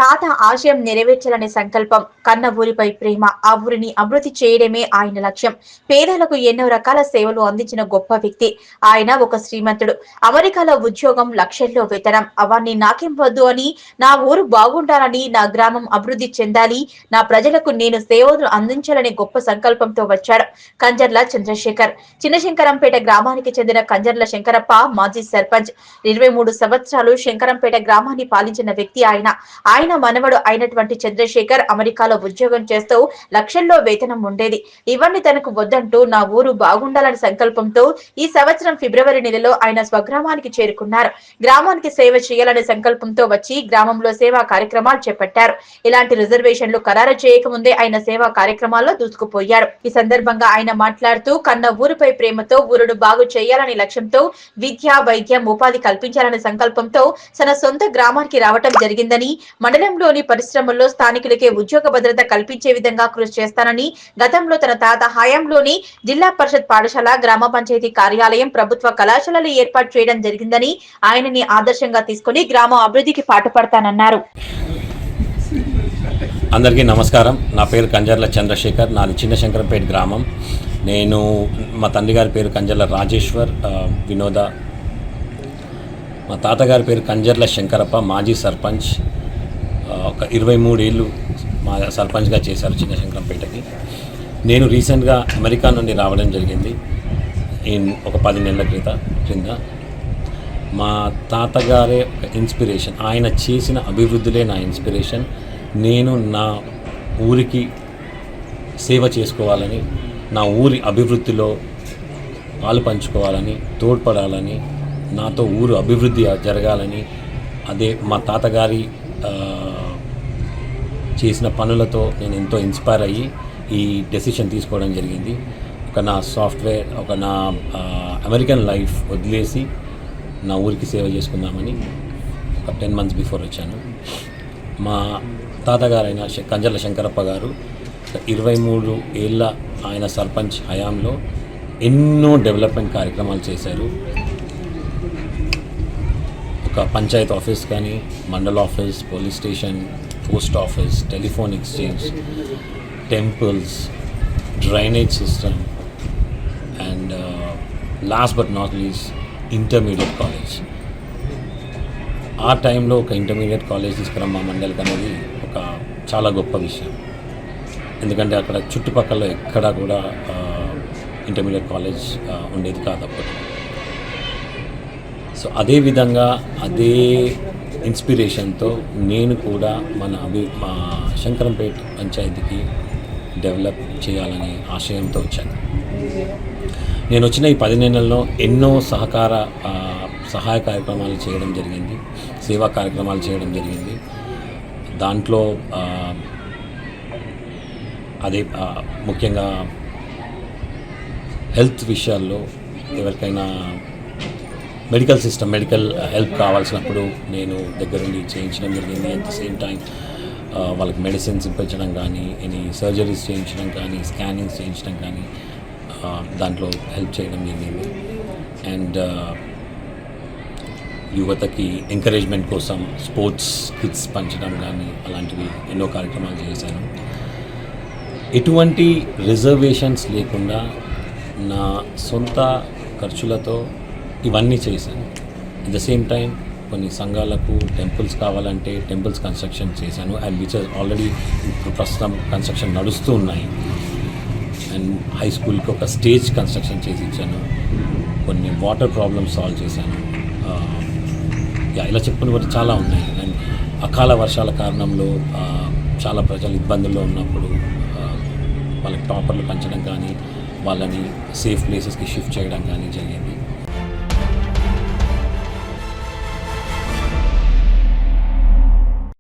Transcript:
తాత ఆశయం నెరవేర్చాలనే సంకల్పం, కన్న ఊరిపై ప్రేమ, ఆ ఊరిని అభివృద్ధి చేయడమే ఆయన లక్ష్యం. పేదలకు ఎన్నో రకాల సేవలు అందించిన గొప్ప వ్యక్తి. ఆయన ఒక శ్రీమంతుడు. అమెరికాలో ఉద్యోగం, లక్షల్లో వేతనం అవన్నీ నాకేం వద్దు అని, నా ఊరు బాగుండాలని, నా గ్రామం అభివృద్ధి చెందాలి, నా ప్రజలకు నేను సేవలు అందించాలనే గొప్ప సంకల్పంతో వచ్చాడు కంజర్ల చంద్రశేఖర్. చిన్నశంకరంపేట గ్రామానికి చెందిన కంజర్ల శంకరప్ప మాజీ సర్పంచ్. 23 సంవత్సరాలు శంకరంపేట గ్రామాన్ని పాలించిన వ్యక్తి ఆయన. ఆయన మనవడు అయినటువంటి చంద్రశేఖర్ అమెరికాలో ఉద్యోగం చేస్తూ లక్షల్లో వేతనం ఉండేది. ఇవన్నీ తనకు వద్దంటూ నా ఊరు బాగుండాలని సంకల్పంతో ఈ సంవత్సరం ఫిబ్రవరి నెలలో ఆయన స్వగ్రామానికి చేరుకున్నారు. గ్రామానికి సేవ చేయాలనే సంకల్పంతో వచ్చి గ్రామంలో సేవా కార్యక్రమాలు చేపట్టారు. ఇలాంటి రిజర్వేషన్లు ఖరారు చేయకముందే ఆయన సేవా కార్యక్రమాల్లో దూసుకుపోయారు. ఈ సందర్భంగా ఆయన మాట్లాడుతూ కన్న ఊరిపై ప్రేమతో ఊరును బాగు చేయాలనే లక్ష్యంతో విద్య, వైద్యం, ఉపాధి కల్పించాలనే సంకల్పంతో తన సొంత గ్రామానికి రావటం జరిగిందని, మండలంలోని పరిశ్రమల్లో స్థానికులకే ఉద్యోగ భద్రత కల్పించే విధంగా కృషి చేస్తానని, గతంలో తన తాత హయాంలోని జిల్లా పరిషత్ పాఠశాల, గ్రామ పంచాయతీ కార్యాలయం, ప్రభుత్వ కళాశాలలు ఏర్పాటు చేయడం జరిగిందని, ఆయనని ఆదర్శంగా తీసుకుని గ్రామ అభివృద్ధికి పాటుపడతానన్నారు. అందరికీ నమస్కారం. నా పేరు కంజర్ల చంద్రశేఖర్. నాది చిన్నశంకరంపేట గ్రామం. నేను మా తండ్రి గారి పేరు కంజర్ల రాజేశ్వర్ వినోద. మా తాతగారి పేరు కంజర్ల శంకరప్ప, మాజీ సర్పంచ్. ఒక 23 ఏళ్ళు మా సర్పంచ్గా చేశారు చిన్నశంకరంపేటకి. నేను రీసెంట్గా అమెరికా నుండి రావడం జరిగింది ఒక 10 నెలల క్రింద. మా తాతగారే ఒక ఇన్స్పిరేషన్. ఆయన చేసిన అభివృద్ధులే నా ఇన్స్పిరేషన్. నేను నా ఊరికి సేవ చేసుకోవాలని, నా ఊరి అభివృద్ధిలో పాలు పంచుకోవాలని, తోడ్పడాలని, నాతో ఊరు అభివృద్ధి జరగాలని, అదే మా తాతగారి చేసిన పనులతో నేను ఎంతో ఇన్స్పైర్ అయ్యి ఈ డెసిషన్ తీసుకోవడం జరిగింది. నా అమెరికన్ లైఫ్ వదిలేసి నా ఊరికి సేవ చేసుకుందామని ఒక 10 months బిఫోర్ వచ్చాను. మా తాతగారైన కంజర్ల శంకరప్ప గారు 23 ఏళ్ళ ఆయన సర్పంచ్ హయాంలో ఎన్నో డెవలప్మెంట్ కార్యక్రమాలు చేశారు. ఒక పంచాయత్ ఆఫీస్ కానీ, మండల office, police station, post office, telephone exchange, temples, drainage system and last but not least intermediate college. ఆ టైంలో ఒక ఇంటర్మీడియట్ కాలేజ్ తీసుకురాం మా మండలికి అనేది ఒక చాలా గొప్ప విషయం. ఎందుకంటే అక్కడ చుట్టుపక్కల ఎక్కడా కూడా ఇంటర్మీడియట్ కాలేజ్ ఉండేది కాదు అప్పట్లో. సో అదేవిధంగా అదే ఇన్స్పిరేషన్తో నేను కూడా మా శంకరంపేట పంచాయతీకి డెవలప్ చేయాలనే ఆశయంతో వచ్చాను. నేను వచ్చిన ఈ 10 నెలల్లో ఎన్నో సహాయ కార్యక్రమాలు చేయడం జరిగింది, సేవా కార్యక్రమాలు చేయడం జరిగింది. దాంట్లో ముఖ్యంగా హెల్త్ విషయాల్లో ఎవరికైనా మెడికల్ హెల్ప్ కావాల్సినప్పుడు నేను దగ్గరుండి చేయించడం జరిగింది. అట్ ద సేమ్ టైం వాళ్ళకి మెడిసిన్స్ ఇప్పించడం కానీ, ఎనీ సర్జరీస్ చేయించడం కానీ, స్కానింగ్స్ చేయించడం కానీ దాంట్లో హెల్ప్ చేయడం జరిగింది. అండ్ యువతకి ఎంకరేజ్మెంట్ కోసం స్పోర్ట్స్ కిట్స్ పంచడం కానీ అలాంటివి ఎన్నో కార్యక్రమాలు చేశాను. ఎటువంటి రిజర్వేషన్స్ లేకుండా నా సొంత ఖర్చులతో ఇవన్నీ చేశాను. అట్ ద సేమ్ టైం కొన్ని సంఘాలకు టెంపుల్స్ కావాలంటే టెంపుల్స్ కన్స్ట్రక్షన్ చేశాను. అండ్ విచ్ ఆల్రెడీ ప్రస్తుతం కన్స్ట్రక్షన్ నడుస్తూ ఉన్నాయి. అండ్ హై స్కూల్కి ఒక స్టేజ్ కన్స్ట్రక్షన్ చేసి ఇచ్చాను. కొన్ని వాటర్ ప్రాబ్లమ్స్ సాల్వ్ చేశాను. ఇలా చెప్పుకుని కూడా చాలా ఉన్నాయి. అండ్ అకాల వర్షాల కారణంలో చాలా ప్రజలు ఇబ్బందుల్లో ఉన్నప్పుడు వాళ్ళకి టాపర్లు పంచడం కానీ, వాళ్ళని సేఫ్ ప్లేసెస్కి షిఫ్ట్ చేయడం కానీ జరిగింది.